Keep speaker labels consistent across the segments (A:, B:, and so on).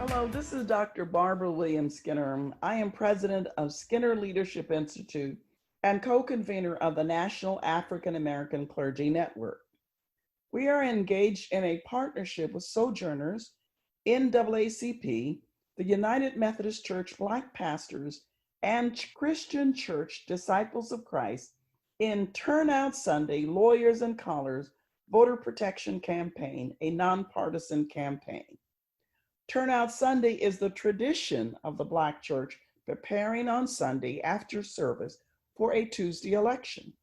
A: Hello, this is Dr. Barbara Williams Skinner. I am president of Skinner Leadership Institute and co-convener of the National African American Clergy Network. We are engaged in a partnership with Sojourners, NAACP, the United Methodist Church Black Pastors, and Christian Church Disciples of Christ in TurnOut Sunday, Lawyers and Collars Voter Protection Campaign, a nonpartisan campaign. TurnOut Sunday is the tradition of the Black Church preparing on Sunday after service for a Tuesday election.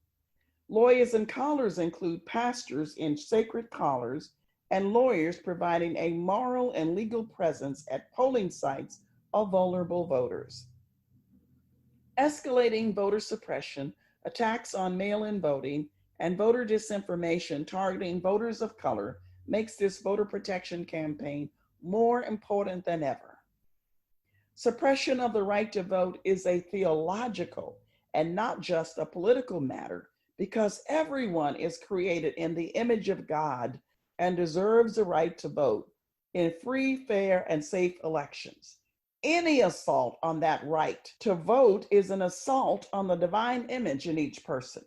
A: Lawyers and collars include pastors in sacred collars and lawyers providing a moral and legal presence at polling sites of vulnerable voters. Escalating voter suppression, attacks on mail-in voting, and voter disinformation targeting voters of color makes this voter protection campaign more important than ever. Suppression of the right to vote is a theological and not just a political matter because everyone is created in the image of God and deserves the right to vote in free, fair, and safe elections. Any assault on that right to vote is an assault on the divine image in each person.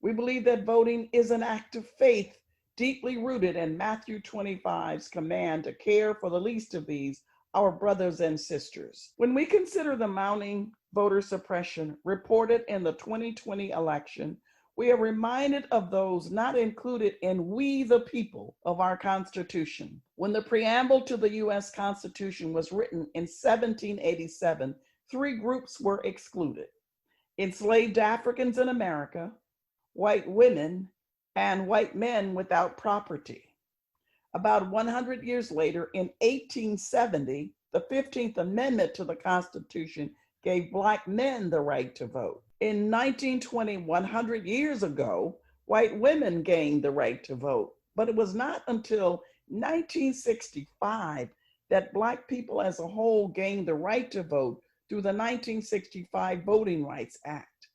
A: We believe that voting is an act of faith deeply rooted in Matthew 25's command to care for the least of these, our brothers and sisters. When we consider the mounting voter suppression reported in the 2020 election, we are reminded of those not included in we the people of our Constitution. When the preamble to the U.S. Constitution was written in 1787, three groups were excluded: enslaved Africans in America, white women, and white men without property. About 100 years later, in 1870, the 15th Amendment to the Constitution gave Black men the right to vote. In 1920, 100 years ago, white women gained the right to vote, but it was not until 1965 that Black people as a whole gained the right to vote through the 1965 Voting Rights Act.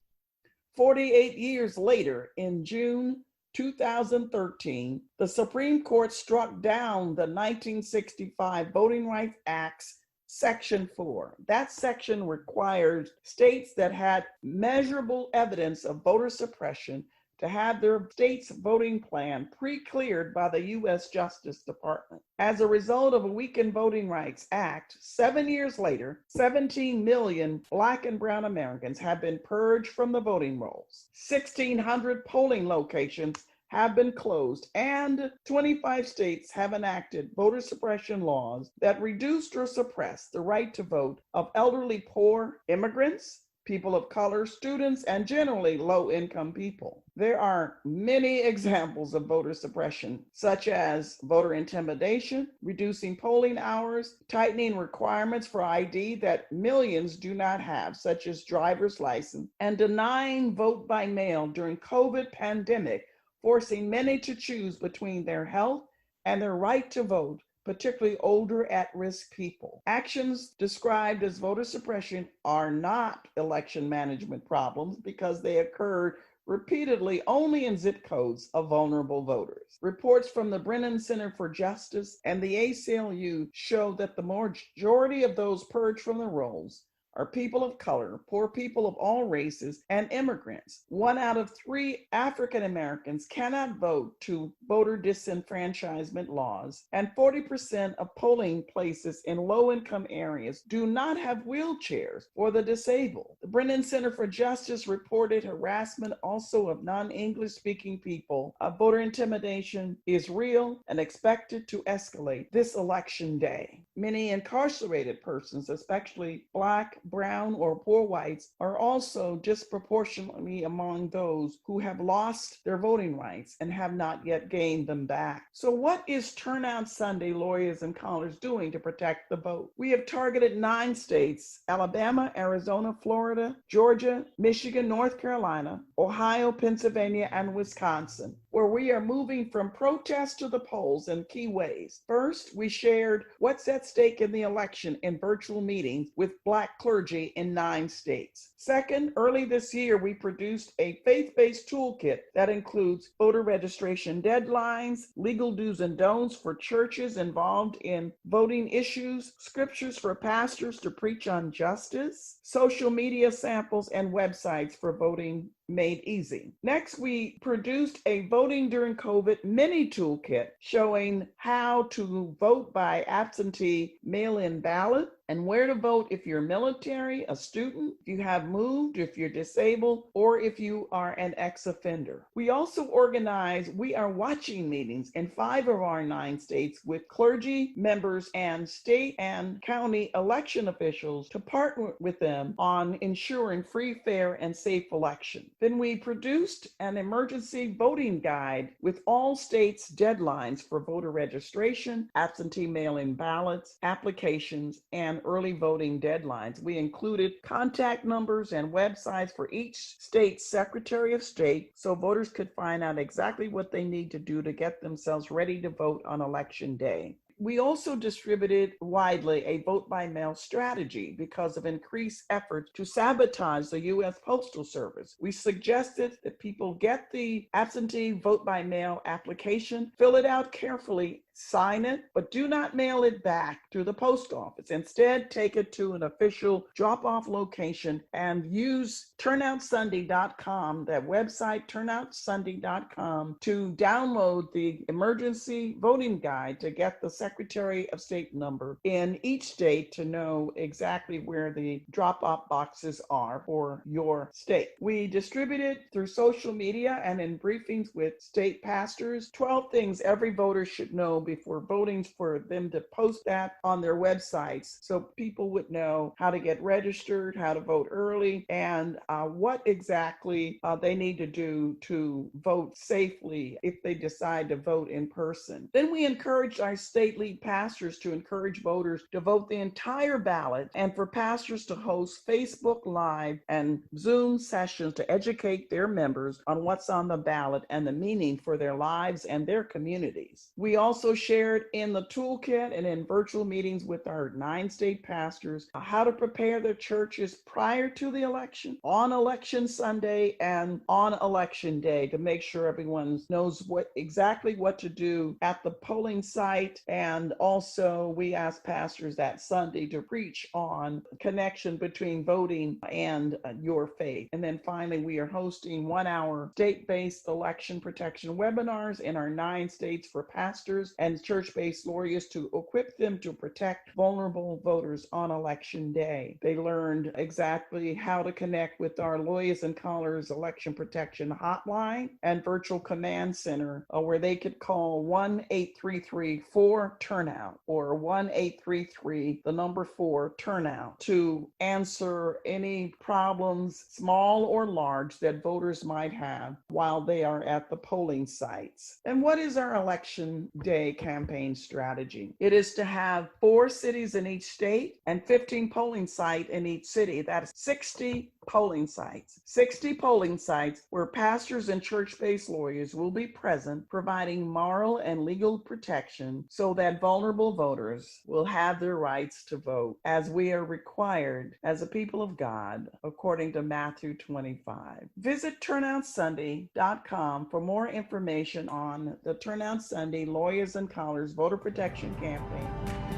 A: 48 years later, in June 2013, the Supreme Court struck down the 1965 Voting Rights Act's Section 4. That section requires states that had measurable evidence of voter suppression to have their state's voting plan pre-cleared by the U.S. Justice Department. As a result of a weakened Voting Rights Act, 7 years later, 17 million Black and brown Americans have been purged from the voting rolls. 1,600 polling locations have been closed, and 25 states have enacted voter suppression laws that reduced or suppressed the right to vote of elderly poor, immigrants, people of color, students, and generally low-income people. There are many examples of voter suppression, such as voter intimidation, reducing polling hours, tightening requirements for ID that millions do not have, such as driver's license, and denying vote by mail during COVID pandemic, forcing many to choose between their health and their right to vote, particularly older at-risk people. Actions described as voter suppression are not election management problems because they occurred repeatedly only in zip codes of vulnerable voters. Reports from the Brennan Center for Justice and the ACLU show that the majority of those purged from the rolls are people of color, poor people of all races, and immigrants. 1 out of 3 African Americans cannot vote to voter disenfranchisement laws, and 40% of polling places in low-income areas do not have wheelchairs for the disabled. The Brennan Center for Justice reported harassment also of non-English speaking people. Voter intimidation is real and expected to escalate this election day. Many incarcerated persons, especially Black, brown, or poor whites, are also disproportionately among those who have lost their voting rights and have not yet gained them back. So what is TurnOut Sunday, Lawyers and Collars doing to protect the vote? We have targeted 9 states: Alabama, Arizona, Florida, Georgia, Michigan, North Carolina, Ohio, Pennsylvania, and Wisconsin. where we are moving from protest to the polls in key ways. First, we shared what's at stake in the election in virtual meetings with Black clergy in 9 states. Second, early this year, we produced a faith-based toolkit that includes voter registration deadlines, legal do's and don'ts for churches involved in voting issues, scriptures for pastors to preach on justice, social media samples, and websites for voting made easy. Next, we produced a voting during COVID mini toolkit showing how to vote by absentee mail-in ballot and where to vote if you're military, a student, if you have moved, if you're disabled, or if you are an ex-offender. We also organize We Are Watching meetings in 5 of our 9 states with clergy members and state and county election officials to partner with them on ensuring free, fair, and safe election. Then we produced an emergency voting guide with all states' deadlines for voter registration, absentee mail-in ballots, applications, and early voting deadlines. We included contact numbers and websites for each state's Secretary of State so voters could find out exactly what they need to do to get themselves ready to vote on Election Day. We also distributed widely a vote-by-mail strategy because of increased efforts to sabotage the U.S. Postal Service. We suggested that people get the absentee vote-by-mail application, fill it out carefully, sign it, but do not mail it back to the post office. Instead, take it to an official drop-off location and use TurnoutSunday.com, that website, TurnoutSunday.com, to download the emergency voting guide to get the Secretary of State number in each state to know exactly where the drop-off boxes are for your state. We distributed through social media and in briefings with state pastors 12 things every voter should know before voting, for them to post that on their websites so people would know how to get registered, how to vote early, and what exactly they need to do to vote safely if they decide to vote in person. Then we encouraged our state lead pastors to encourage voters to vote the entire ballot, and for pastors to host Facebook Live and Zoom sessions to educate their members on what's on the ballot and the meaning for their lives and their communities. We also shared in the toolkit and in virtual meetings with our 9 state pastors how to prepare their churches prior to the election, on Election Sunday, and on Election Day to make sure everyone knows exactly what to do at the polling site. And also we asked pastors that Sunday to preach on connection between voting and your faith. And then finally, we are hosting 1-hour state-based election protection webinars in our 9 states for pastors and church-based lawyers to equip them to protect vulnerable voters on Election Day. They learned exactly how to connect with our Lawyers and Scholars Election Protection Hotline and Virtual Command Center, where they could call 1-833-4-TURNOUT or 1-833-4-TURNOUT to answer any problems, small or large, that voters might have while they are at the polling sites. And what is our Election Day campaign strategy? It is to have 4 cities in each state and 15 polling sites in each city. That's 60 polling sites. 60 polling sites where pastors and church-based lawyers will be present, providing moral and legal protection so that vulnerable voters will have their rights to vote as we are required as a people of God, according to Matthew 25. Visit TurnoutSunday.com for more information on the Turnout Sunday Lawyers and Scholars Voter Protection Campaign